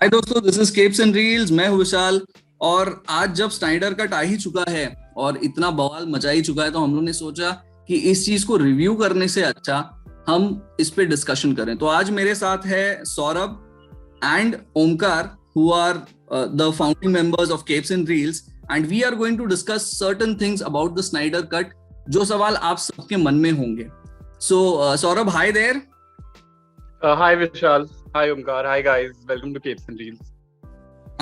हाय दोस्तों, this is keeps and reels. मैं हूं विशाल। और आज जब स्नाइडर कट आ ही चुका है और इतना बवाल मचा ही चुका है, तो हम लोग ने सोचा कि इस चीज को रिव्यू करने से अच्छा हम इस पे डिस्कशन करें। तो आज मेरे साथ है Saurabh and Omkar, who are the founding members of capes and reels, and we are going to discuss certain things about the Snyder cut, जो सवाल आप सबके मन में होंगे। So Saurabh, hi there. Hi Vishal. Hi Omkar. Hi guys. Welcome to Capes and Reels.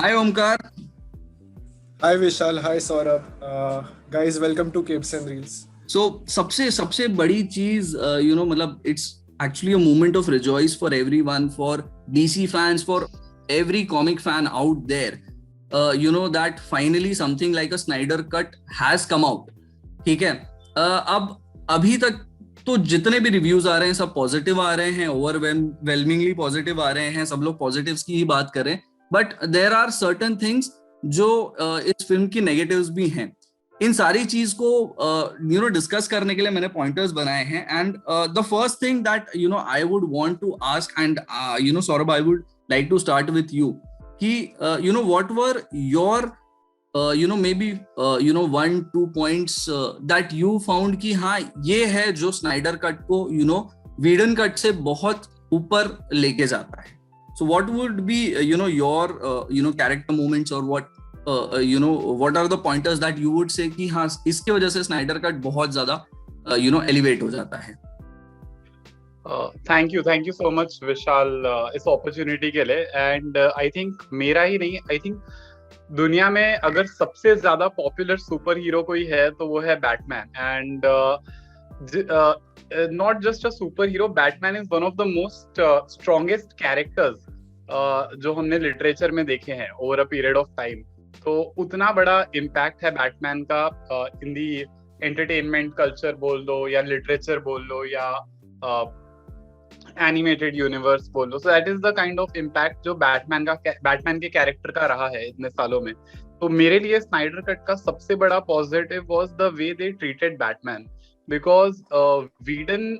Hi Omkar. Hi Vishal, hi Saurabh. Guys, welcome to Capes and Reels. So सबसे सबसे बड़ी चीज मतलब it's actually a moment of rejoice for everyone, for DC fans, for every comic fan out there, that finally something like a Snyder cut has come out. ठीक है। अब अभी तक तो जितने भी रिव्यूज आ रहे हैं सब पॉजिटिव आ रहे हैं, ओवरवेलमिंगली पॉजिटिव आ रहे हैं, सब लोग पॉजिटिव्स की ही बात करें। But there are certain things जो इस फिल्म की नेगेटिव्स भी हैं। इन सारी चीज को डिस्कस करने के लिए मैंने पॉइंटर्स बनाए हैं। And the first thing that I would want to ask, and Saurabh, I would like to start with you कि what were your maybe 1-2 points that you found कि हाँ ये है जो स्नाइडर कट को वीडन कट से बहुत ऊपर लेके जाता है। So what would be your character moments, or what are the pointers that you would say कि हाँ इसके वजह से स्नाइडर कट बहुत ज्यादा एलिवेट हो जाता है। Thank you so much Vishal इस opportunity के लिए। And I think मेरा ही नहीं, I think दुनिया में अगर सबसे ज्यादा पॉपुलर सुपर हीरो कोई है तो वो है Batman. And not just a super hero, Batman is one of the most strongest characters जो हमने लिटरेचर में देखे हैं over a period of time. तो उतना बड़ा इम्पैक्ट है बैटमैन का इन दी एंटरटेनमेंट कल्चर बोल दो, या लिटरेचर बोल लो, या एनिमेटेड यूनिवर्स बोल लो। So that is the kind of impact जो बैटमैन के कैरेक्टर का रहा है इतने सालों में। तो मेरे लिए स्नाइडर कट का सबसे बड़ा positive was the way they treated Batman, because Whedon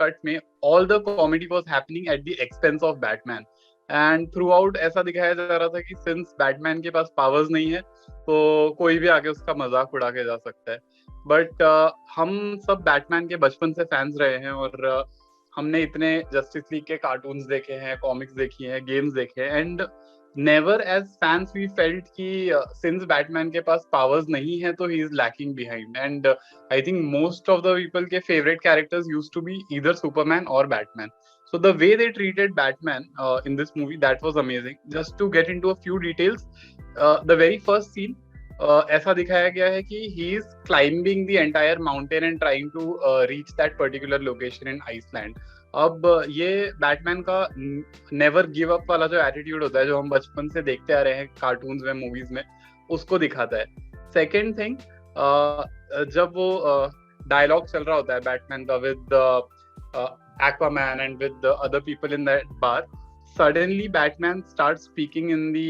cut में all the comedy was happening at the expense of Batman. And throughout ऐसा दिखाया जा रहा था कि सिंस बैटमैन के पास पावर्स नहीं है तो कोई भी आके उसका मजाक उड़ा के जा सकता है। बट हम सब बैटमैन के बचपन से फैंस रहे हैं, और हमने इतने जस्टिस लीग के कार्टून्स देखे हैं, कॉमिक्स देखी हैं, गेम्स देखे हैं, and never as fans we felt कि सिंस बैटमैन के पास पावर्स नहीं है तो he is lacking behind. And I think most of the people के favourite characters used to be either Superman और Batman. So the way they treated Batman in this movie, that was amazing. Just to get into a few details, the very first scene ऐसा दिखाया गया है कि he is climbing the entire mountain and trying to reach that particular location in Iceland. अब ये Batman का never give up वाला जो एटीट्यूड होता है, जो हम बचपन से देखते आ रहे हैं कार्टून्स में, मूवीज में, उसको दिखाता है। सेकेंड थिंग, जब वो डायलॉग चल रहा होता है बैटमैन का with Aquaman and with the other people in that bar, suddenly Batman starts speaking in the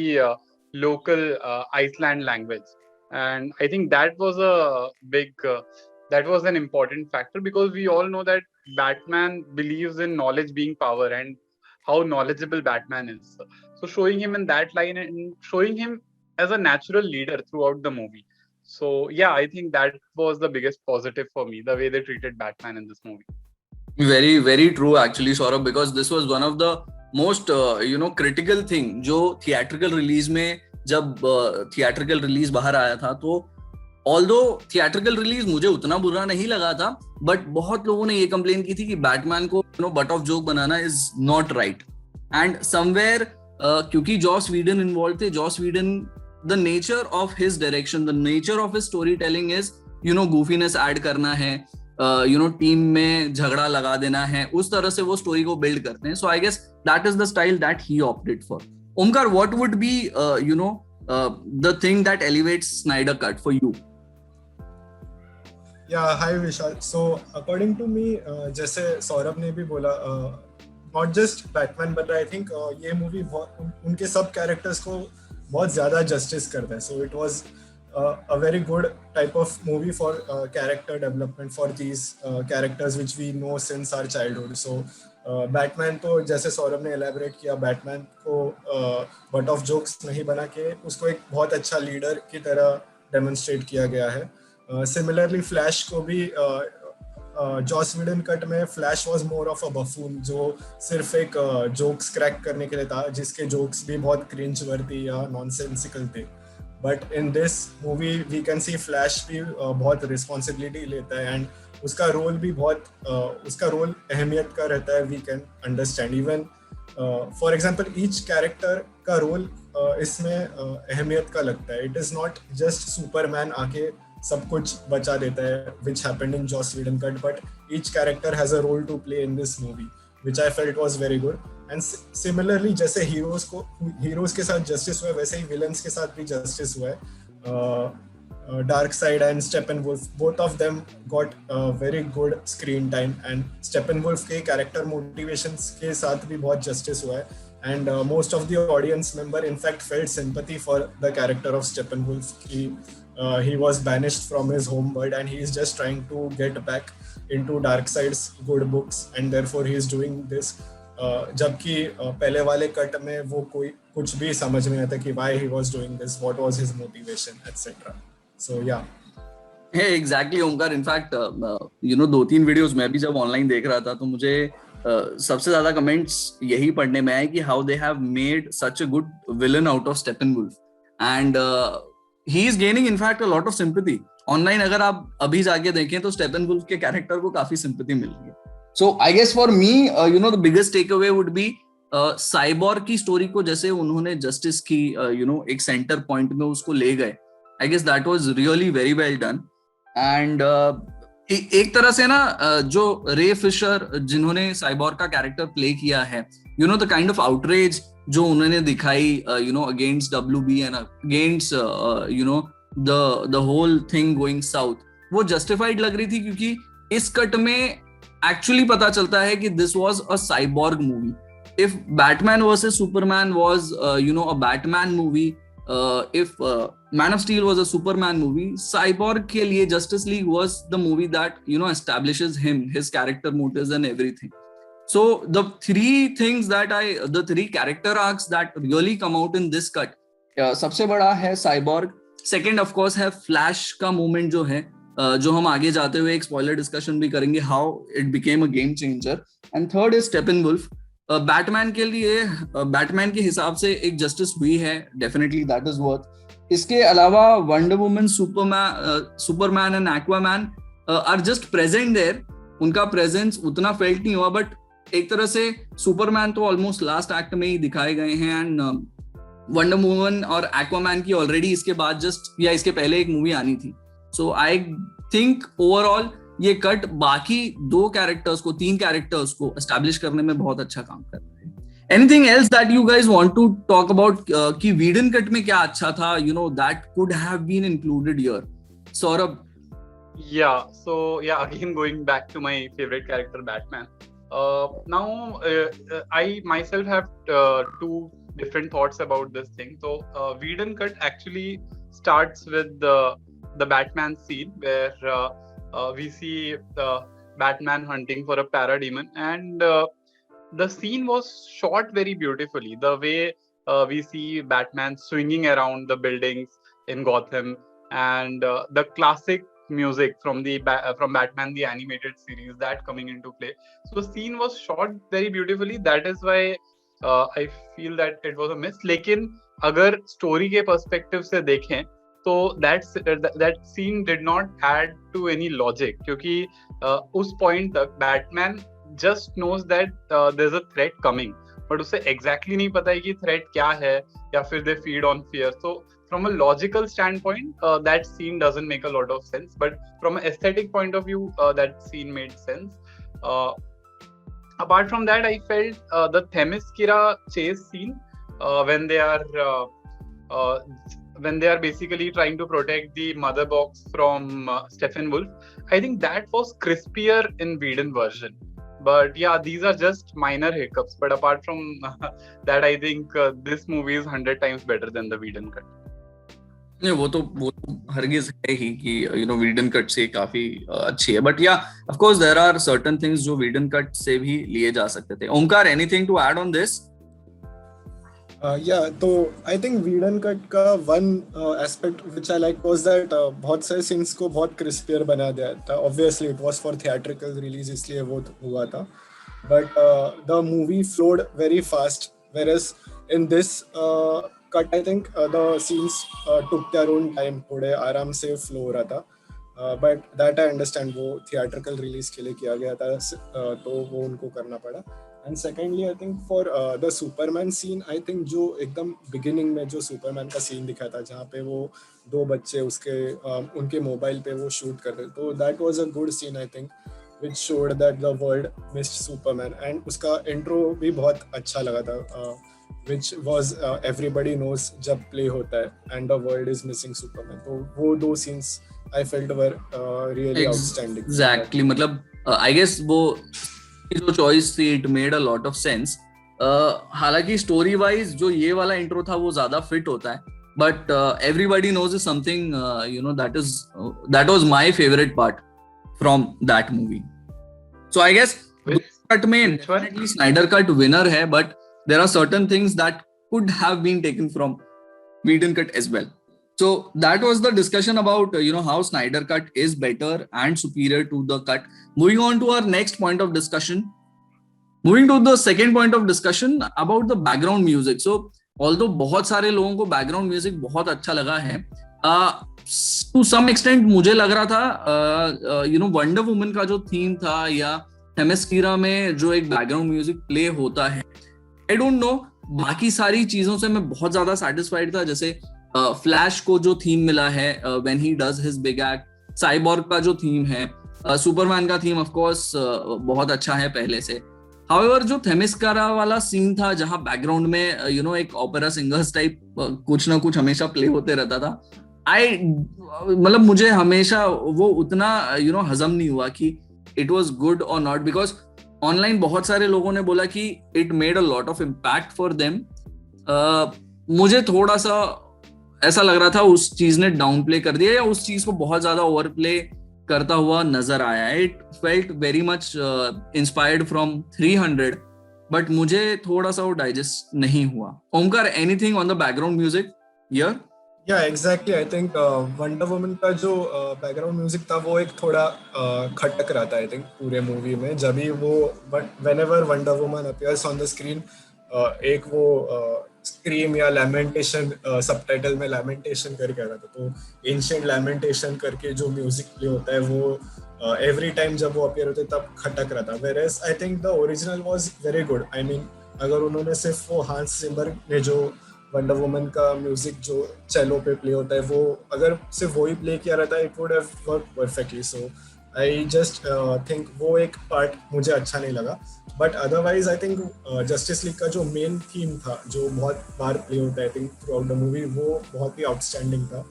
local Iceland language, and I think that was a big that was an important factor, because we all know that Batman believes in knowledge being power and how knowledgeable Batman is. So showing him in that line and showing him as a natural leader throughout the movie. So yeah, I think that was the biggest positive for me, the way they treated Batman in this movie. Very very true actually, Saurabh, because this was one of the most critical thing जो theatrical release में, जब theatrical release बाहर आया था, तो although theatrical release मुझे उतना बुरा नहीं लगा था, बट बहुत लोगों ने ये कंप्लेन की थी कि बैटमैन को बट ऑफ जोक बनाना is not right. And somewhere क्योंकि जॉस व्हीडन इन्वॉल्व थे, Joss Whedon, the nature of his direction, the nature of his story telling is goofiness add करना है, टीम में झगड़ा लगा देना है, उस तरह से वो स्टोरी को बिल्ड करते हैं। So I guess that is the style that he opted for. Omkar, what would be the thing that elevates Snyder cut for you? Hi Vishal. So according to me, जैसे सौरभ ने भी बोला, not just Batman, but I think ये movie उनके सब characters को बहुत ज़्यादा जस्टिस करता है. So it was a very good type of movie for character development for these characters which we know since our childhood. So Batman तो जैसे सौरभ ने एलैबोरेट किया, बैटमैन को बट ऑफ जोक्स नहीं बना के उसको एक बहुत अच्छा लीडर की तरह डेमोन्स्ट्रेट किया गया है। सिमिलरली फ्लैश को भी जॉस व्हीडन कट में flash was more of a buffoon, जो सिर्फ एक जोक्स क्रैक करने के लिए था, जिसके जोक्स भी बहुत क्रिंज वर्दी या नॉनसेंसिकल थे। But in this movie we can see flash भी बहुत रिस्पॉन्सिबिलिटी लेता है एंड उसका रोल भी बहुत उसका रोल अहमियत का रहता है। We can understand even for example each character का रोल इसमें अहमियत का लगता है। It is not just Superman आके सब कुछ बचा देता है which happened in Joss Whedon cut, but each character has a role to play in this movie which I felt was very good. And similarly जैसे हीरोज के साथ justice हुआ है वैसे ही विलन्स के साथ भी जस्टिस हुआ है। Darkseid and Steppenwolf, both of them got very good screen time and Steppenwolf के character motivations के साथ भी बहुत justice हुआ है and most of the audience member in fact felt sympathy for the character of Steppenwolf. He was banished from his home world and he is just trying to get back into Darkseid's good books and therefore he is doing this. जबकि पहले वाले cut में वो कोई कुछ भी समझ में नहीं आता कि why he was doing this, what was his motivation, etc. So yeah. Hey, exactly, Omkar. In fact दो तीन वीडियोस मैं भी जब ऑनलाइन देख रहा था तो मुझे सबसे ज्यादा कमेंट्स यही पढ़ने में आए कि how they have made such a good villain out of Steppenwolf and he is gaining in fact a lot of sympathy online. अगर आप अभी जाके देखें तो स्टेपनवुल्फ के कैरेक्टर को काफी सिंपैथी मिल रही है. So I guess for me the biggest takeaway would be Cyborg की स्टोरी को जैसे उन्होंने जस्टिस की एक सेंटर पॉइंट में उसको ले गए. I guess that was really very well done. And एक तरह से ना जो रे फिशर जिन्होंने साइबॉर्ग का कैरेक्टर प्ले किया है, the kind of outrage जो उन्होंने दिखाई against WB and against the whole thing going south, वो justified लग रही थी क्योंकि इस कट में actually पता चलता है कि this was a cyborg movie. If Batman versus Superman was a Batman movie, if Man of Steel was a Superman movie, Cyborg के लिए Justice League was the movie that establishes him, his character motives and everything. So the three character arcs that really come out in this cut, सबसे बड़ा है Cyborg. Second of course है Flash का moment जो है, जो हम आगे जाते हुए एक spoiler discussion भी करेंगे how it became a game changer. And third is Steppenwolf. Batman के लिए बैटमैन के हिसाब से एक जस्टिस हुई है, डेफिनेटली दैट इज वर्थ. इसके अलावा Wonder Woman, Superman and Aquaman are just present there. उनका प्रेजेंस उतना फेल्ट नहीं हुआ, बट एक तरह से सुपरमैन तो ऑलमोस्ट लास्ट एक्ट में ही दिखाए गए हैं एंड वंडर वुमन और एक्वामैन की ऑलरेडी इसके बाद जस्ट या इसके पहले एक मूवी आनी थी. सो आई थिंक ओवरऑल ये कट बाकी तीन कैरेक्टर्स को एस्टैब्लिश करने में बहुत अच्छा काम कर रहे हैं. Anything else that you guys want to talk about कि वीडन कट में क्या अच्छा था, that could have been included here? Saurabh? Again going back to my favorite character Batman. Now I myself have two different thoughts about this thing. So Whedon cut actually starts with the Batman scene where we see Batman hunting for a parademon, and the scene was shot very beautifully. The way we see Batman swinging around the buildings in Gotham, and the classic music from Batman the animated series that coming into play. So the scene was shot very beautifully. That is why I feel that it was a miss. लेकिन अगर story के perspective से देखें तो that scene did not add to any logic, क्योंकि उस point तक Batman just knows that there's a threat coming, but उसे exactly नहीं पता है कि threat क्या है, या फिर they feed on fear. So from a logical standpoint, that scene doesn't make a lot of sense, but from an aesthetic point of view, that scene made sense. Apart from that, I felt the Themyscira chase scene when they are basically trying to protect the mother box from Steppenwolf, I think that was crispier in Whedon version. But yeah, these are just minor hiccups. But apart from that, I think this movie is 100 times better than the Whedon cut. नहीं, वो तो हरगिज है ही कि Whedon cut से काफी अच्छी है, बट या of course there are certain things जो वीडन कट से भी लिए जा सकते थे. Omkar, anything to add on this? तो आई थिंक वीडन कट का one aspect which I like was that बहुत सारे सीन्स को बहुत क्रिस्पियर बना दिया था. Obviously it was for theatrical release, इसलिए वो हुआ था, but the movie flowed very fast, whereas in this cut I think the scenes took their own time, थोड़े आराम से फ्लो हो रहा था. बट दैट आई अंडरस्टैंड, वो थिएट्रिकल रिलीज के लिए किया गया था, तो वो उनको करना पड़ा. And secondly I think for the Superman scene, I think जो एकदम बिगिनिंग में जो सुपरमैन का सीन दिखा था जहाँ पे वो दो बच्चे उसके उनके मोबाइल पे वो शूट कर रहे, तो that was a good scene I think, which showed that the world missed Superman. And उसका intro भी बहुत अच्छा लगा था, which was everybody knows जब play होता है and the world is missing Superman. तो वो दो scenes I felt were really outstanding. Exactly, मतलब I guess वो जो choice थी, it made a lot of sense. हालांकि story wise जो ये वाला intro था वो ज़्यादा fit होता है, but everybody knows is something that was my favorite part from that movie. So I guess cut में definitely Snyder cut winner है, but there are certain things that could have been taken from Whedon cut as well. So that was the discussion about how Snyder cut is better and superior to the cut. Moving on to our next point of discussion. Moving to the second point of discussion about the background music. So although बहुत सारे लोगों को background music बहुत अच्छा लगा है, to some extent मुझे लग रहा था वंडर वुमन का जो थीम था या थेमेस्कीरा में जो एक बैकग्राउंड म्यूजिक प्ले होता है, आई डोंट नो, बाकी सारी चीजों से मैं बहुत ज्यादा सेटिस्फाइड था. जैसे फ्लैश को जो थीम मिला है when he does his big act, cyborg का जो थीम है, सुपरमैन का थीम ऑफ कोर्स बहुत अच्छा है पहले से. हाउएवर जो थेमेस्कीरा वाला सीन था जहां बैकग्राउंड में एक ओपेरा सिंगर्स टाइप कुछ ना कुछ हमेशा प्ले होते रहता था, मतलब मुझे हमेशा वो उतना हजम नहीं हुआ कि इट वाज गुड और नॉट, बिकॉज ऑनलाइन बहुत सारे लोगों ने बोला कि it made a lot of impact for them. मुझे थोड़ा सा ऐसा लग रहा था उस चीज ने डाउन प्ले कर दिया या उस चीज को बहुत ज्यादा ओवर प्ले करता हुआ नजर आया. It felt very much inspired from 300, but मुझे थोड़ा सा वो डाइजेस्ट नहीं हुआ. Omkar, anything on the background music here? Yeah, exactly. I think wonder woman का जो बैकग्राउंड म्यूजिक था वो एक थोड़ा खटक रहा था आई थिंक पूरे मूवी में. जब भी वो whenever wonder woman appears on the screen, एक वो स्क्रीम या लैमेंटेशन, सबटाइटल में लैमेंटेशन करके आ रहा था, तो एंशिएंट लैमेंटेशन करके जो म्यूजिक प्ले होता है वो एवरी टाइम जब वो अपीयर होते तब खटक रहा था. whereas I think the original was very good. I mean, अगर उन्होंने सिर्फ वो हांस जिमर ने जो वंडर वुमन का म्यूजिक जो चेलो पे प्ले होता है वो अगर सिर्फ वही प्ले किया रहता है, it would have work perfectly. So I just think वो एक पार्ट मुझे अच्छा नहीं लगा, but otherwise I think justice league का जो मेन थीम था जो बहुत बार प्ले होता है I think through out the movie, वो बहुत ही आउटस्टैंडिंग था,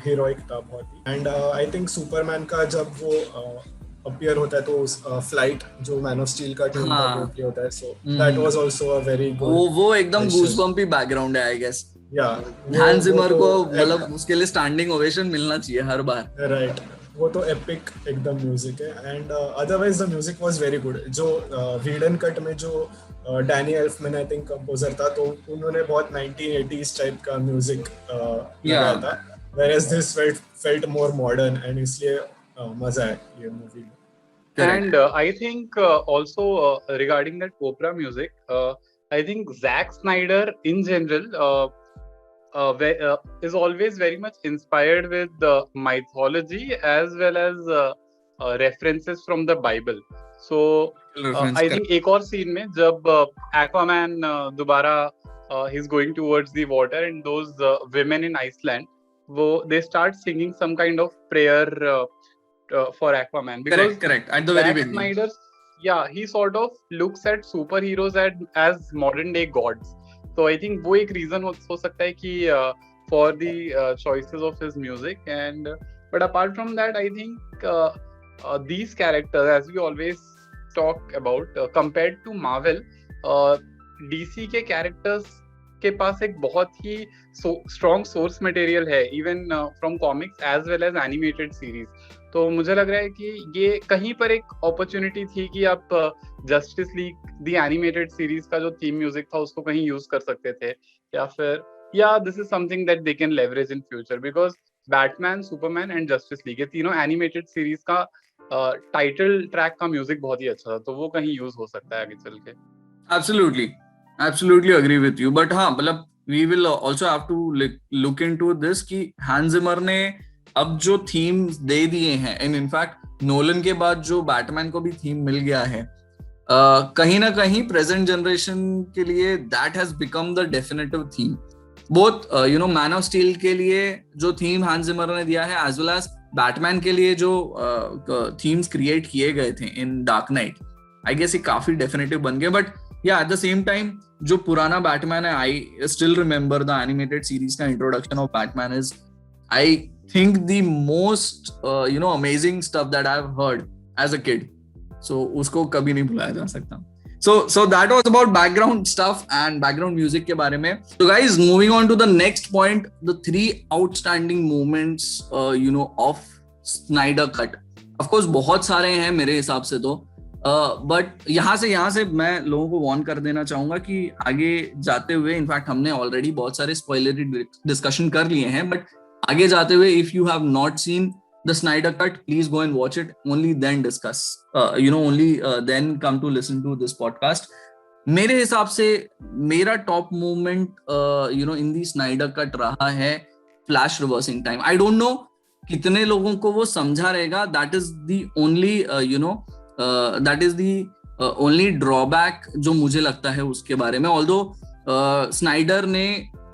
हीरोइक था बहुत ही. एंड आई थिंक सुपरमैन का जब वो अपीयर होता है तो फ्लाइट जो मैन ऑफ स्टील का टीम का प्ले होता है, so that was also a very good. वो एकदम गूज़बम्पी बैकग्राउंड है आई गेस. या हांस जिमर को मतलब उसके लिए स्टैंडिंग ओवेशन मिलना चाहिए हर बार. राइट, वो तो एपिक एकदम म्यूजिक है. And otherwise the music was very good. जो वीडन कट में जो डैनी एल्फमैन आई थिंक कंपोजर था, तो उन्होंने बहुत 1980s टाइप का म्यूजिक लगाया था, whereas this felt more modern, and इसलिए मजा है ये मूवी में. And I think also regarding that opera music, I think Zack Snyder in general is always very much inspired with mythology as well as references from the Bible. So I think एक और scene में जब Aquaman दोबारा he's going towards the water and those women in Iceland, they start singing some kind of prayer for Aquaman, because correct at the very beginning. Snyder, he sort of looks at superheroes as modern day gods. So I think वो एक reason हो सकता है कि for the choices of his music. And but apart from that, I think these characters, as we always talk about, compared to Marvel, DC के characters के पास एक बहुत ही स्ट्रॉन्ग सोर्स मटेरियल है, even from comics as well as animated series. तो मुझे लग रहा है कि ये कहीं पर एक अपॉर्चुनिटी थी कि आप justice league the animated series का जो थीम म्यूजिक था उसको कहीं यूज कर सकते थे, या फिर this is something that they can leverage in future, because Batman, Superman and justice league, ये तीनों एनिमेटेड सीरीज का टाइटल ट्रैक का म्यूजिक बहुत ही अच्छा था, तो वो कहीं यूज हो सकता है आगे चल के। Absolutely agree with you. But हाँ, मतलब we will also have to look into this कि हैंस जिमर ने अब जो थीम्स दे दिए हैं, एंड इनफैक्ट नोलन के बाद जो बैटमैन को भी थीम मिल गया है, कहीं ना कहीं प्रेजेंट जनरेशन के लिए that has become the definitive theme. Both man of steel के लिए जो थीम हैंस जिमर ने दिया है, एज वेल एज बैटमैन के लिए जो थीम्स क्रिएट किए गए थे in dark knight, I guess ये काफी डेफिनेटिव बन गए। बट या एट द सेम टाइम जो पुराना बैटमैन है, I still remember the animated series का introduction of Batman is, I think the most amazing stuff that I've heard as a kid. So usko kabhi nahi bhulaya ja sakta. So that was about background stuff and background music ke bare mein. So guys, moving on to the next point, the 3 outstanding moments of Snyder Cut. Of course बहुत सारे हैं मेरे हिसाब से तो, but यहाँ से मैं लोगों को वार्न कर देना चाहूंगा कि आगे जाते हुए, इनफैक्ट हमने ऑलरेडी बहुत सारे स्पॉइलरी डिस्कशन कर लिए हैं, बट आगे जाते हुए if you have not seen the Snyder Cut, please go and watch it, only then discuss, then come to listen to this podcast. मेरे हिसाब से मेरा top moment in the Snyder Cut रहा है flash reversing time. I don't know कितने लोगों को वो समझा रहेगा, that is the only drawback जो मुझे लगता है उसके बारे में। although स्नाइडर ने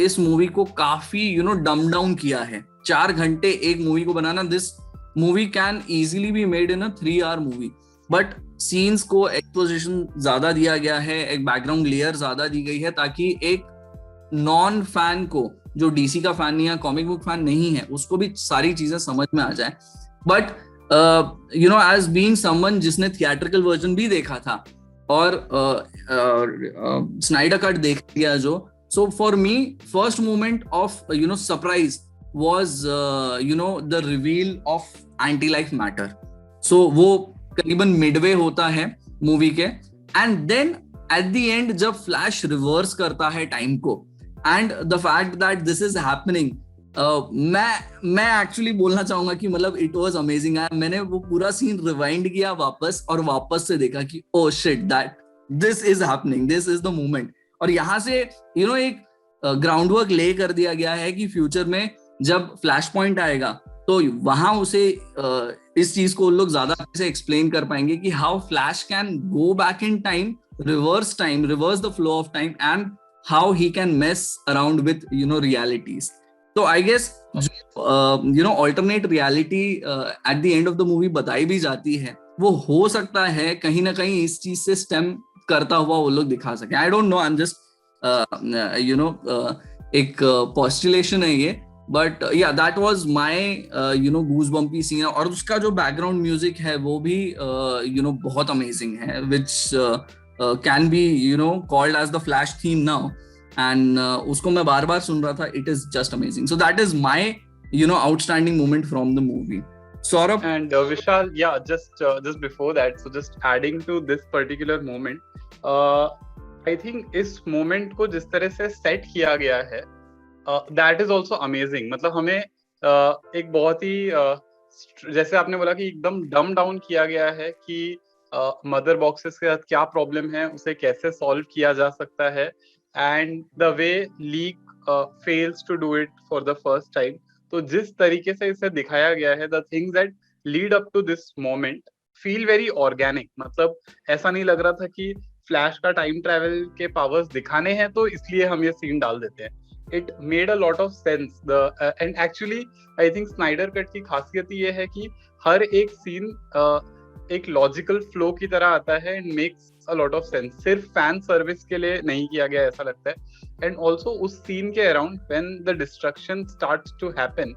इस मूवी को काफी डम डाउन किया है। 4 घंटे एक मूवी को बनाना, this movie can easily be made in a 3 hour movie, but scenes को एक्सपोजिशन ज्यादा दिया गया है, एक बैकग्राउंड लेयर ज्यादा दी गई है, ताकि एक नॉन फैन को, जो डीसी का फैन या कॉमिक बुक फैन नहीं है, उसको भी सारी चीजें समझ में आ जाए। बट एज बीइंग समवन जिसने थिएट्रिकल वर्जन भी देखा था और स्नाइडर कट देख लिया जो, so for me first moment of surprise was the reveal of anti-life matter. so वो करीबन मिडवे होता है मूवी के, and then at the end जब फ्लैश रिवर्स करता है टाइम को, and the fact that this is happening, मैं एक्चुअली बोलना चाहूंगा कि मतलब इट वाज अमेजिंग। मैंने वो पूरा सीन रिवाइंड किया वापस, और वापस से देखा कि oh shit, that this is happening, this is the moment। और यहाँ से एक ग्राउंड वर्क ले कर दिया गया है कि फ्यूचर में जब फ्लैश पॉइंट आएगा तो वहां उसे इस चीज को लोग ज्यादा से एक्सप्लेन कर पाएंगे कि how flash can go back in time, reverse the flow of time, and how he can mess around with realities. तो I guess alternate reality at the end of the movie बताई भी जाती है, वो हो सकता है कहीं ना कहीं इस चीज से स्टेम करता हुआ वो लोग दिखा सके। I don't know, I am just एक पोस्टुलेशन है ये, but yeah that was my goosebumpy scene. और उसका जो बैकग्राउंड म्यूजिक है वो भी बहुत अमेजिंग है, which can be called as the Flash theme now, and उसको मैं बार बार सुन रहा था। It is just amazing. So that is my outstanding moment from the movie. Saurabh and Vishal, just before that, so just adding to this particular moment, I think इस moment को जिस तरह से सेट किया गया है, that is also amazing। मतलब हमें एक बहुत ही जैसे आपने बोला कि एकदम डम डाउन किया गया है कि मदर बॉक्सेस के साथ क्या प्रॉब्लम है, उसे कैसे सॉल्व किया जा सकता है, and the way leak fails to do it for the first time. तो जिस तरीके से इसे दिखाया गया है, the things that lead up to this moment feel very organic. मतलब ऐसा नहीं लग रहा था कि फ्लैश का टाइम ट्रैवल के पावर्स दिखाने हैं तो इसलिए हम ये सीन डाल देते हैं। It made a lot of sense. And actually I think Snyder cut की खासियत ये है कि हर एक सीन एक लॉजिकल फ्लो की तरह आता है and makes a lot of sense. सिर्फ फैन सर्विस के लिए नहीं किया गया ऐसा लगता है। एंड ऑल्सो उस सीन के around when the destruction starts to happen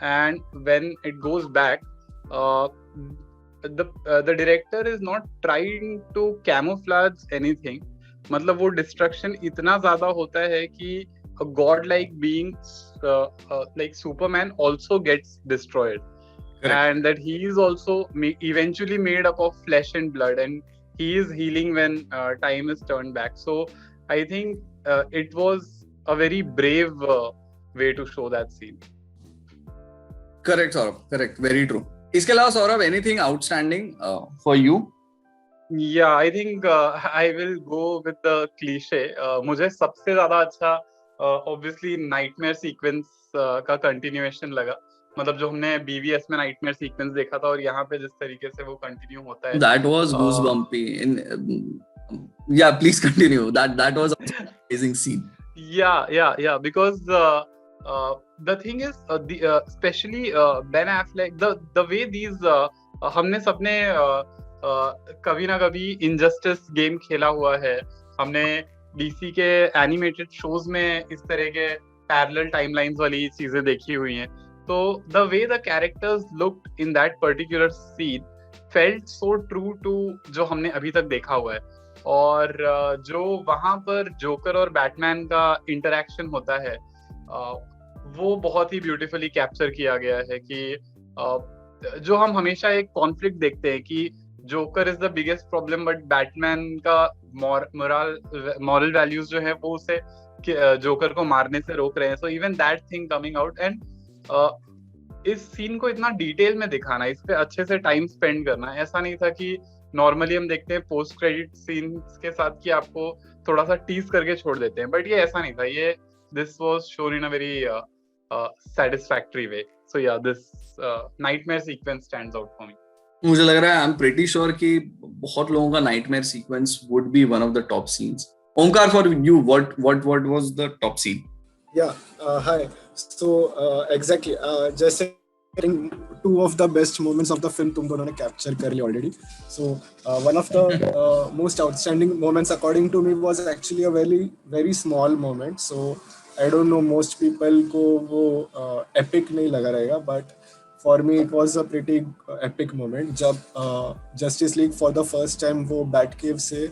and when it goes back, the director is not trying to camouflage anything, मतलब वो डिस्ट्रक्शन इतना ज्यादा होता है कि a godlike being like Superman also gets destroyed. Correct. And that he is also eventually made up of flesh and blood, and he is healing when time is turned back. So I think it was a very brave way to show that scene. Correct, Saurabh. Correct. Very true. इसके अलावा Saurabh, anything outstanding for you? Yeah, I think I will go with the cliche. मुझे सबसे ज्यादा अच्छा obviously nightmare sequence का continuation लगा. मतलब जो हमने BVS में nightmare sequence देखा था और यहाँ पे जिस तरीके से वो continue होता है. That was goosebumpy. Yeah, please continue. That was an amazing scene. Yeah. Because the thing is, especially Ben Affleck, the way these हमने सबने कभी ना कभी Injustice गेम खेला हुआ है. हमने DC के एनिमेटेड शोज में इस तरह के पैरेलल टाइमलाइंस वाली चीजें देखी हुई हैं. तो the way the characters looked in that particular scene felt so true to जो हमने अभी तक देखा हुआ है. और जो वहां पर जोकर और बैटमैन का इंटरेक्शन होता है वो बहुत ही ब्यूटीफुली कैप्चर किया गया है कि जो हम हमेशा एक कॉन्फ्लिक्ट देखते हैं कि joker is the biggest problem but Batman का मॉरल वैल्यूज जो है वो उसे जोकर को मारने से रोक रहे हैं. So even that thing coming out and इस सीन को इतना डिटेल में दिखाना, इस पे अच्छे से टाइम स्पेंड करना. ऐसा नहीं था कि नॉर्मली हम देखते हैं पोस्ट क्रेडिट सीन्स के साथ कि आपको थोड़ा सा टीज करके छोड़ देते हैं, बट ये ऐसा नहीं था. ये this was shown in a very satisfactory way. So yeah, this nightmare sequence stands out for me. मुझे लग रहा है I'm pretty sure कि बहुत लोगों का nightmare sequence would be one of the top scenes. Omkar, for you, what was the top scene? Yeah, hi. So exactly, जैसे two of the best moments of the film तुम दोनों ने capture कर लिया already. So one of the most outstanding moments according to me was actually a very small moment. So I don't know, most people को वो epic नहीं लगा रहेगा, but for me it was a pretty epic moment जब Justice League for the first time वो Batcave से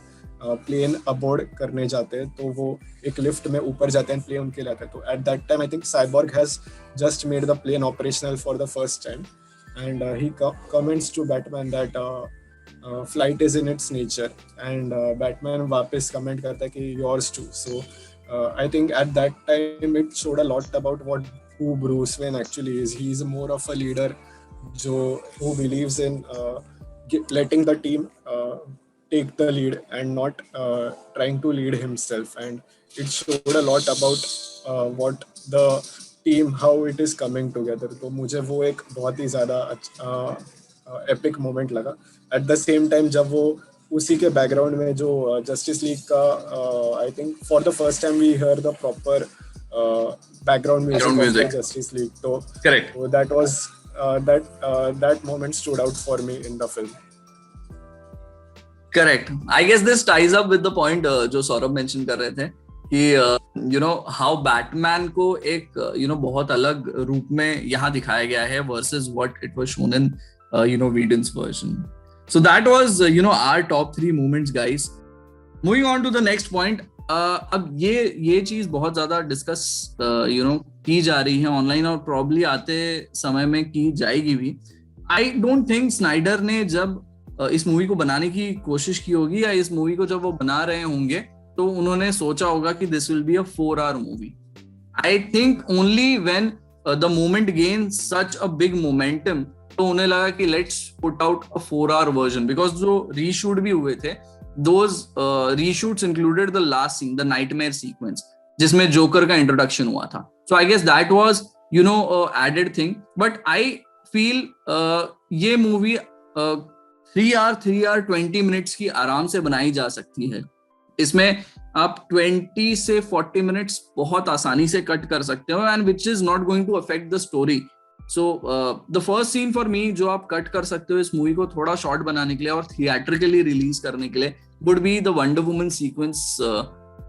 plane abode करने जाते हैं. तो वो एक लिफ्ट में ऊपर जाते हैं, प्लेन उनके लिए आता है. तो at that time I think Cyborg has just made the plane operational for the first time and he comments to Batman that flight is in its nature and Batman वापस कमेंट करता है कि yours too. So I think at that time it showed a lot about what who Bruce Wayne actually is. He is more of a leader who believes in letting the team take the lead and not trying to lead himself, and it showed a lot about what the team, how it is coming together. तो मुझे वो एक बहुत ही ज़्यादा epic moment लगा. At the same time जब वो उसी के बैकग्राउंड में जो जस्टिस लीग का I think for the first time we hear the proper background music of Justice League. So correct. So that was that moment stood out for me in the film. Correct. I guess this ties up with the point जो Saurabh mention कर रहे थे कि you know how Batman को एक बहुत अलग रूप में यहाँ दिखाया गया है versus what it was shown in Whedon's version. So that was our top 3 moments, guys. Moving on to the next point. अब ये चीज बहुत ज्यादा डिस्कस की जा रही है ऑनलाइन और प्रॉब्ली आते समय में की जाएगी भी. आई डोंट थिंक स्नाइडर ने जब इस मूवी को बनाने की कोशिश की होगी या इस मूवी को जब वो बना रहे होंगे तो उन्होंने सोचा होगा कि this will be a 4-hour movie. I think only when the movement gain such a big momentum तो उन्हें लगा कि let's put out a 4-hour version, because जो रीशूट भी हुए थे those reshoots included the last scene, the nightmare sequence, जिसमें joker का इंट्रोडक्शन हुआ था. So I guess that was added thing. But I feel ये मूवी 3 hour 20 minutes की आराम से बनाई जा सकती है. इसमें आप 20 से 40 minutes बहुत आसानी से कट कर सकते हो and which is not going to affect the story. So the first scene for me जो आप कट कर सकते हो इस मूवी को थोड़ा शॉर्ट बनाने के लिए और थिएट्रिकली रिलीज करने के लिए would be the Wonder Woman sequence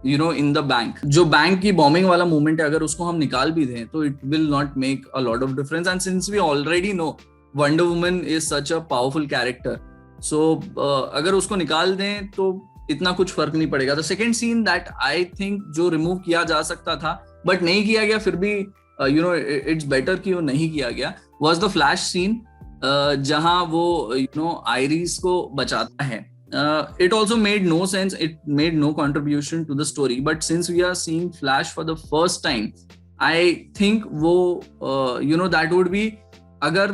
in the bank. जो बैंक की बॉम्बिंग वाला मोमेंट है, अगर उसको हम निकाल भी दें तो it will not make a lot of difference. And since we already know Wonder Woman is such a powerful character, so अगर उसको निकाल दें तो इतना कुछ फर्क नहीं पड़ेगा. The second seen that I think जो रिमूव किया जा सकता था बट नहीं किया गया, फिर भी इट्स बेटर कि वो नहीं किया गया, वाज द फ्लैश सीन जहां वो आयरिस को बचाता है. It also made no sense, it made no contribution to the story, but since we are seeing Flash for the first time, I think वो that would be, अगर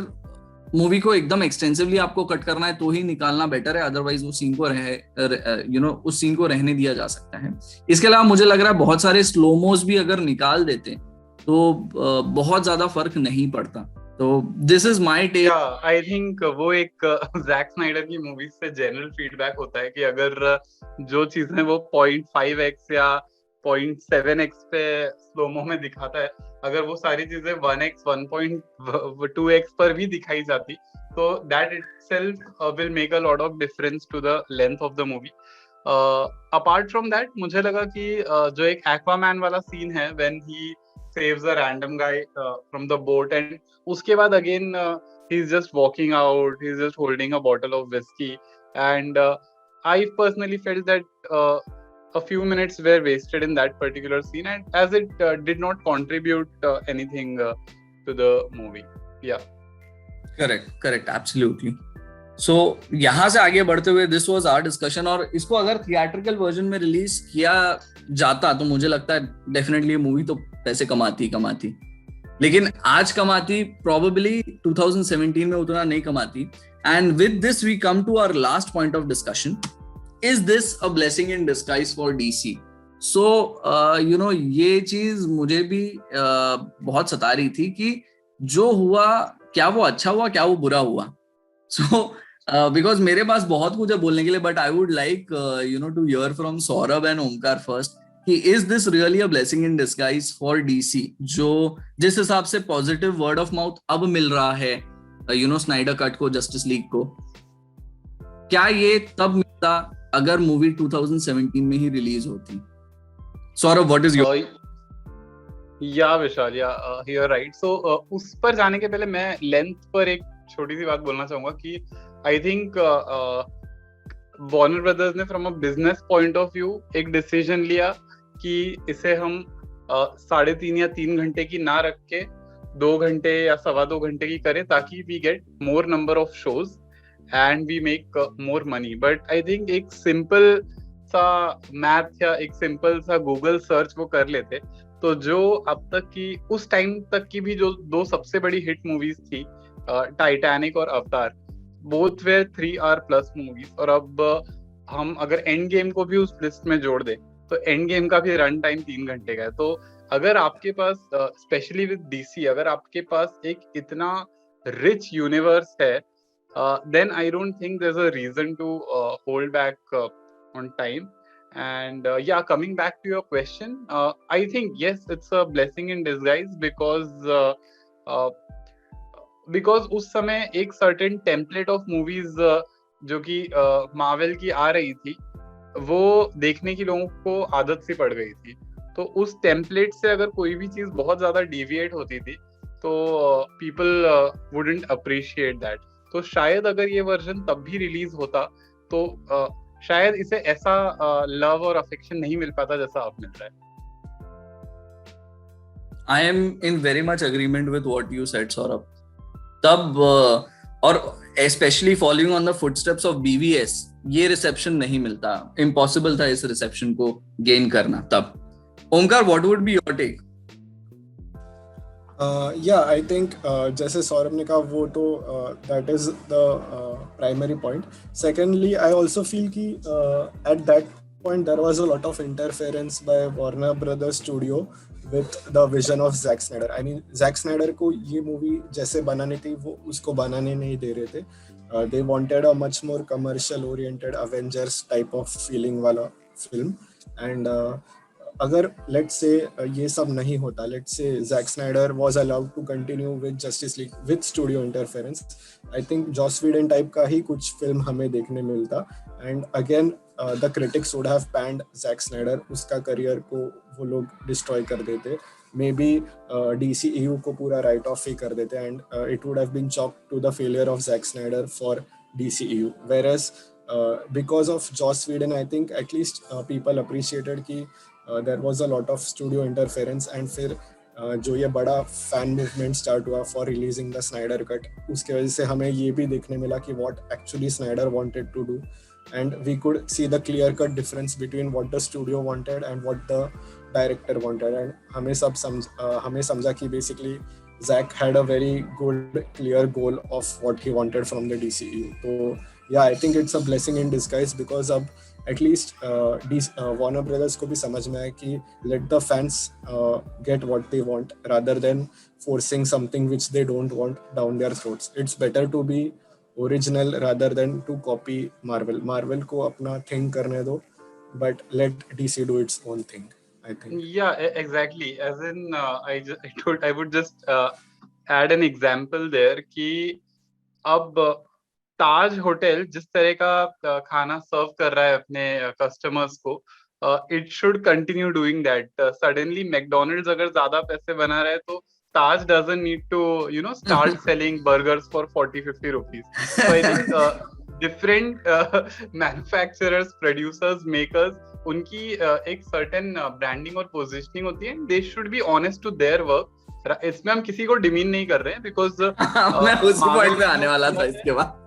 movie को एकदम extensively आपको कट करना है तो ही निकालना बेटर है, अदरवाइज वो सीन को उस सीन को रहने दिया जा सकता है. इसके अलावा मुझे लग रहा है बहुत सारे स्लोमोस भी अगर निकाल देते तो बहुत ज्यादा फर्क नहीं पड़ता. तो this is my take. I think वो एक जैक स्नाइडर की मूवीज से जनरल फीडबैक होता है कि अगर जो चीजें वो 0.5x या 0.7x पे स्लोमो में दिखाता है, अगर वो सारी चीजें 1x 1.2x पर भी दिखाई जाती तो that itself will make a lot of difference to the length of the movie. Apart from that मुझे लगा कि जो एक एक्वामैन वाला सीन है when he saves a random guy from the boat, and उसके बाद again he's just walking out, he's just holding a bottle of whiskey, and I personally felt that a few minutes were wasted in that particular scene, and as it did not contribute anything to the movie. Yeah, correct absolutely. So यहाँ से आगे बढ़ते हुए this was our discussion, और इसको अगर theatrical version में release किया जाता तो मुझे लगता है डेफिनेटली मूवी तो पैसे कमाती, लेकिन आज कमाती प्रोबेबली 2017 में उतना नहीं कमाती. And with this we come to our last point of discussion, is this a blessing in disguise for DC? So ये चीज मुझे भी बहुत सता रही थी कि जो हुआ क्या वो अच्छा हुआ, क्या वो बुरा हुआ. सो बिकॉज मेरे पास बहुत कुछ है बोलने के लिए, but I would like to hear from Saurabh and Omkar first कि is this really a blessing in disguise for DC, जो जिस हिसाब से पॉजिटिव वर्ड ऑफ माउथ अब मिल रहा है स्नाइडर कट को, जस्टिस लीग को, क्या ये तब मिलता अगर मूवी 2017 में ही रिलीज होती? Saurabh, what is your? या विशाल, या यू आर राइट. सो उस पर जाने के पहले मैं लेंथ पर एक छोटी सी बात बोलना चाहूंगा कि आई थिंक वार्नर ब्रदर्स ने from a business point of view एक डिसीजन लिया कि इसे हम 3.5 या 3 घंटे की ना रख के 2 घंटे या 2.25 घंटे की करें, ताकि we get more number of shows and we make more money. But I think एक सिंपल सा मैथ या एक सिंपल सा गूगल सर्च वो कर लेते तो जो अब तक की उस टाइम तक की भी जो 2 सबसे बड़ी हिट मूवीज थी, टाइटैनिक और अवतार, both where 3 hour plus movies. और अब हम अगर एंड गेम को भी उस लिस्ट में जोड़ दें तो एंड गेम का भी रन टाइम 3 घंटे का है. तो अगर आपके पास स्पेशली विद डीसी, अगर आपके पास एक इतना रिच यूनिवर्स है, then I don't think there is a reason to hold back on time. And yeah, coming back to your question, I think yes, it's a blessing in disguise because उस समय एक certain template of movies जो कि Marvel की आ रही थी, वो देखने की लोगों को आदत सी पड़ गई थी. तो उस टेम्पलेट से अगर कोई भी चीज बहुत ज्यादा डिविएट होती थी तो पीपल वुडंट अप्रिशिएट दैट. तो शायद अगर ये वर्जन तब भी रिलीज होता तो शायद इसे ऐसा लव और अफेक्शन नहीं मिल पाता जैसा अब मिल रहा है. I am in very much agreement with what you said, Saurabh. तब और especially following on the footsteps of BVS, ये रिसेप्शन नहीं मिलता, इम्पॉसिबल था इस रिसेप्शन को गेन करना तब. Omkar, what would be your take? Yeah, I think जैसे सौरभ ने कहा वो तो that is the primary point. Secondly, I also feel कि at that point there was a lot of interference by Warner Brothers Studio with the vision of Zack Snyder. I mean, Zack Snyder को ये movie जैसे बनानी थी वो उसको बनाने नहीं दे रहे थे. They wanted a much more commercial oriented Avengers type of feeling वाला film, and अगर let's say ये सब नहीं होता, let's say Zack Snyder was allowed to continue with Justice League with studio interference, I think Joss Whedon type का ही कुछ film हमें देखने मिलता. And again the critics would have panned Zack Snyder, उसका करियर को वो लोग डिस्ट्रॉय कर देते, मे बी DCEU को पूरा राइट ऑफ ही कर देते, and it would have been chalked to the failure of Zack Snyder for DCEU. Whereas because of Joss Whedon, I think at least people appreciated कि there was a lot of studio interference, and फिर जो ये बड़ा fan movement start हुआ for releasing the Snyder cut, उसके वजह से हमें ये भी देखने मिला कि what actually Snyder wanted to do, and we could see the clear cut difference between what the studio wanted and what the director wanted, and हमें समझा कि basically Zack had a very good clear goal of what he wanted from the DCU. So yeah, I think it's a blessing in disguise, because अब at least Warner Brothers को भी समझ में आया कि let the fans get what they want rather than forcing something which they don't want down their throats. It's better to be original rather than to copy Marvel. Marvel को अपना thing करने दो, but let DC do its own thing, I think. Yeah, exactly. As in, I would just add an example there कि अब ताज hotel जिस तरह का खाना सर्व कर रहा है अपने कस्टमर्स को, it should continue doing that. Suddenly McDonald's अगर ज्यादा पैसे बना रहा है तो Taj doesn't need to start selling burgers for 40-50 rupees. So I think different manufacturers, producers, makers, उनकी एक सर्टेन ब्रांडिंग और पोजिशनिंग होती है. They should be honest to their work. इसमें हम किसी को डिमीन नहीं कर रहे हैं, बिकॉज मैं उसी पॉइंट पे आने वाला था इसके बाद.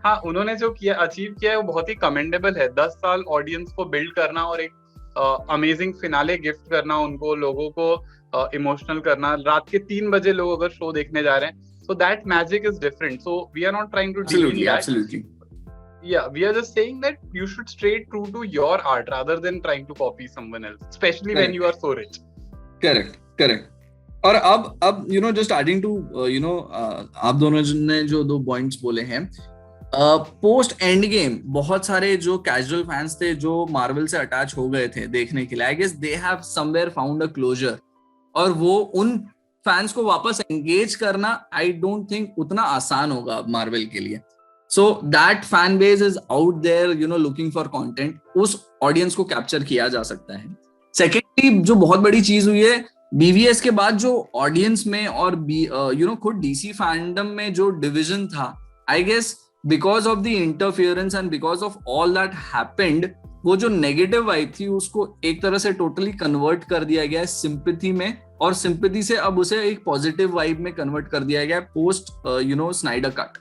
हाँ, उन्होंने जो किया, अचीव किया है, वो बहुत ही कमेंडेबल है. 10 साल ऑडियंस को बिल्ड करना और एक अमेजिंग फिनाले गिफ्ट करना उनको, लोगों को इमोशनल करना. रात के 3 बजे लोग अगर शो देखने जा रहे हैं, so that magic is different. So we are not trying to absolutely that. Absolutely. Yeah, we are just saying that you should stay true to your art rather than trying to copy someone else, especially correct. When you are so rich. Correct. और अब just adding to आप दोनों ने जो 2 points बोले हैं, post end game बहुत सारे जो कैजुअल फैंस थे जो मार्वल से अटैच हो गए थे देखने के लिए, I guess they have somewhere found a closure. और वो उन फैंस को वापस एंगेज करना आई डोंट थिंक उतना आसान होगा मार्वल के लिए. So that fan base is out there looking for content. उस ऑडियंस को कैप्चर किया जा सकता है. सेकेंडली, जो बहुत बड़ी चीज हुई है BVS के बाद, जो ऑडियंस में और खुद DC फैंडम में जो डिवीजन था, I guess because of the interference and because of all that happened, वो जो नेगेटिव वाइब थी उसको एक तरह से टोटली कन्वर्ट कर दिया गया है सिंपैथी में, और सिंपैथी से अब उसे एक पॉजिटिव वाइब में कन्वर्ट कर दिया गया है post Snyder cut.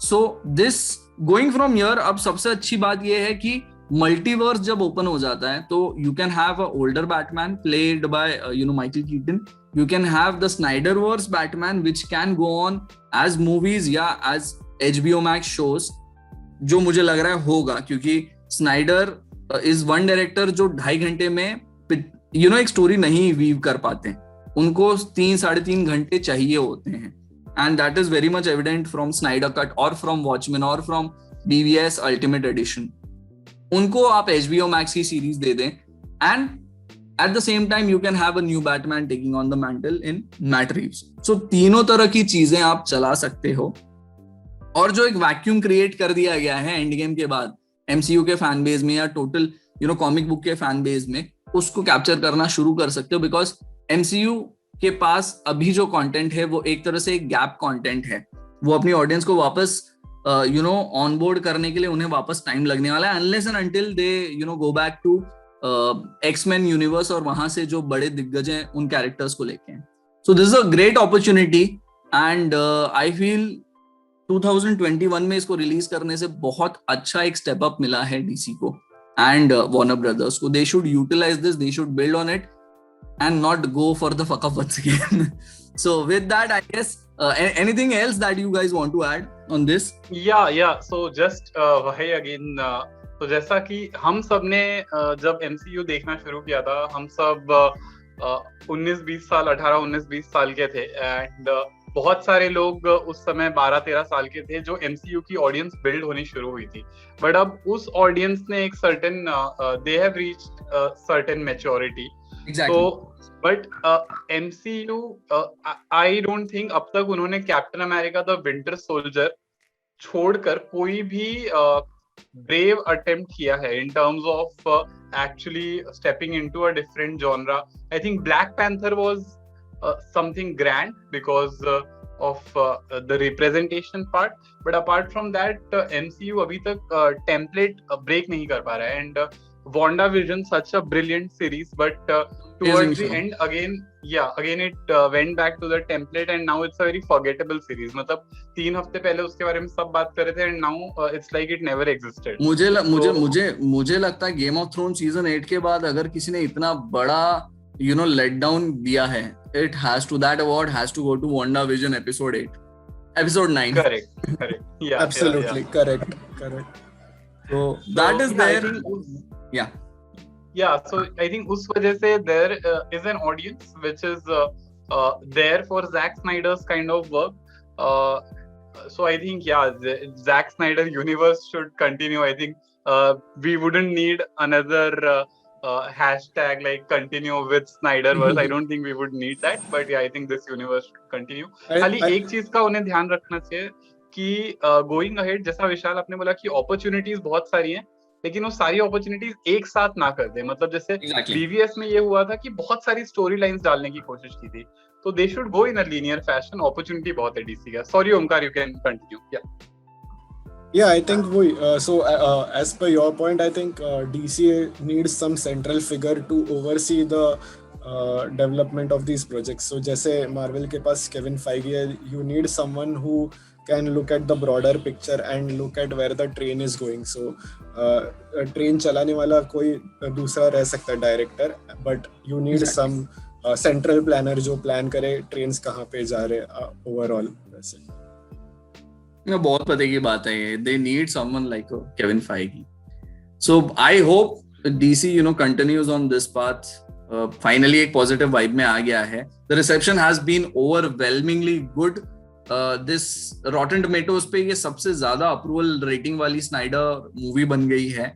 So this going from here, अब सबसे अच्छी बात यह है कि मल्टीवर्स जब ओपन हो जाता है तो you can have a older Batman played by Michael Keaton. You can have the Snyderverse Batman which can go on as movies या एज HBO Max shows, जो मुझे लग रहा है होगा, क्योंकि स्नाइडर इज वन डायरेक्टर जो 2.5 घंटे में एक स्टोरी नहीं वीव कर पाते. उनको 3-3.5 घंटे चाहिए होते हैं, and that is very much evident from Snyder cut और फ्रॉम वॉचमैन और फ्रॉम BVS अल्टीमेट एडिशन. उनको आप HBO Max की सीरीज दे दें, and at the same time you can have a new Batman taking on the mantle in Matt Reeves. So तीनों तरह की चीजें आप चला सकते हो. और जो एक वैक्यूम क्रिएट कर दिया गया है एंड गेम के बाद MCU के फैन बेस में या टोटल कॉमिक बुक के फैन बेस में, उसको कैप्चर करना शुरू कर सकते हो. बिकॉज MCU के पास अभी जो कंटेंट है वो एक तरह से एक गैप कंटेंट है. वो अपनी ऑडियंस को वापस ऑन बोर्ड करने के लिए उन्हें वापस टाइम लगने वाला है, unless and until they go back to X-Men universe और वहां से जो बड़े दिग्गज हैं उन कैरेक्टर्स को लेके हैं. So this is a great opportunity, and I feel 2021 में इसको रिलीज करने से बहुत अच्छा एक स्टेप अप मिला है DC को एंड Warner Brothers को. They should utilise this, they should build on it and not go for the fuck up once again. So with that, I guess anything else that you guys want to add on this? Yeah. So just वही again, तो जैसा कि हम सब ने जब MCU देखना शुरू किया था, हम सब 19-20 साल 18-19-20 साल के थे, एंड बहुत सारे लोग उस समय 12-13 साल के थे जो MCU की ऑडियंस बिल्ड होनी शुरू हुई थी. बट अब उस ऑडियंस ने एक certain they have reached certain maturity. Exactly. So, but MCU, I don't think अब तक उन्होंने captain America the winter soldier छोड़कर कोई भी brave attempt किया है in terms of actually stepping into a different genre. I think Black Panther was something grand because of the representation part. But apart from that, MCU अभी तक template break नहीं कर पा रहा है. And WandaVision, such a brilliant series, but towards the end again it went back to the template, and now it's a very forgettable series. मतलब 3 हफ्ते पहले उसके बारे में सब बात कर रहे थे, and now it's like it never existed. मुझे लगता है गेम ऑफ थ्रोन सीजन 8 के बाद अगर किसी ने इतना बड़ा लेट डाउन दिया है, it has to, that award has to go to WandaVision episode 9. Correct. Yeah, absolutely. Yeah. Correct. So that is there. Yeah, so I think उस वजह से there is an audience which is there for Zack Snyder's kind of work. So I think the Zack Snyder universe should continue. I think we wouldn't need another hashtag like continue with Snyderverse. I don't think we would need that, but yeah, I think this universe should continue. खाली एक चीज का उन्हें ध्यान रखना चाहिए कि going ahead, जैसा विशाल आपने बोला कि अपॉर्चुनिटीज बहुत सारी हैं, लेकिन वो सारी अपॉर्चुनिटीज एक साथ ना कर दे. मतलब जैसे BVS में ये हुआ था कि बहुत सारी स्टोरी लाइंस डालने की कोशिश की थी, तो they should go in a linear fashion. Opportunity बहुत है डीसी का. Sorry Omkar, you can continue. Yeah, I think as per your point, I think DC needs some central figure to oversee the development of these projects. So जैसे Marvel के पास Kevin Feige है, you need someone who can look at the broader picture and look at where the train is going. So train चलाने वाला कोई दूसरा रह सकता है director, but you need some central planner जो plan करे trains कहाँ पे जा रहे overall. वैसे बहुत पते की बात है ये. They need someone like Kevin Feige. So I hope DC continues on this path. Finally एक positive vibe में आ गया है. The reception has been overwhelmingly good. This Rotten Tomatoes पे ये सबसे ज्यादा अप्रूवल रेटिंग वाली स्नाइडर मूवी बन गई है.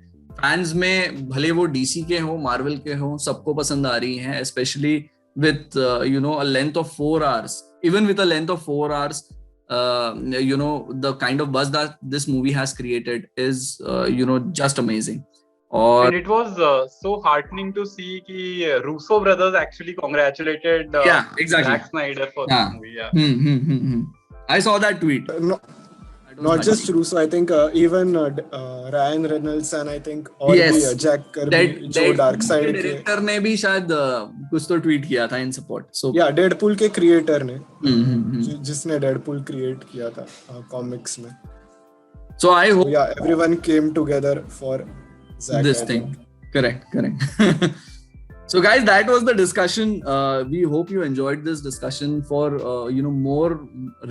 फैंस में भले वो DC के हो, मार्वल के हो, सबको पसंद आ रही है. Especially with a length of 4 hours. Even with a length of 4 hours, the kind of buzz that this movie has created is just amazing. And it was so heartening to see कि Russo brothers actually congratulated Zack Snyder for this movie. Yeah. I saw that tweet. Not just Russo, I think even Ryan Reynolds and I think और भी Jack Kirby जो Darkseid के director ने भी शायद कुछ तो ट्वीट किया था in support. So yeah, Deadpool के क्रिएटर ने जिसने Deadpool क्रिएट किया था कॉमिक्स में. So I hope everyone came together for Zack this thing. Correct. So guys, that was the discussion. We hope you enjoyed this discussion. For more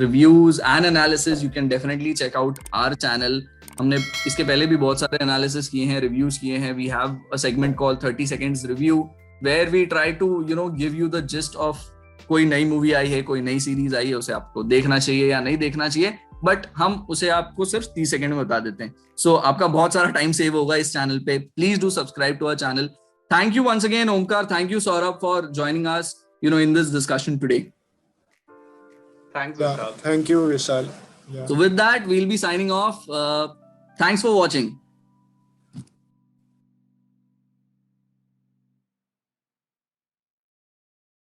reviews and analysis, you can definitely check out our channel. हमने इसके पहले भी बहुत सारे analysis किए हैं, reviews किए हैं. We have a segment called 30 seconds review where we try to give you the gist of कोई नई मूवी आई है, कोई नई सीरीज आई है, उसे आपको देखना चाहिए या नहीं देखना चाहिए, बट हम उसे आपको सिर्फ 30 सेकंड में बता देते हैं. सो आपका बहुत सारा टाइम सेव होगा इस चैनल पे. Please do subscribe to our channel. Thank you once again, Omkar. Thank you, Saurabh, for joining us, in this discussion today. Thanks, Vishal. Thank you, Vishal. So with that, we'll be signing off. Thanks for watching.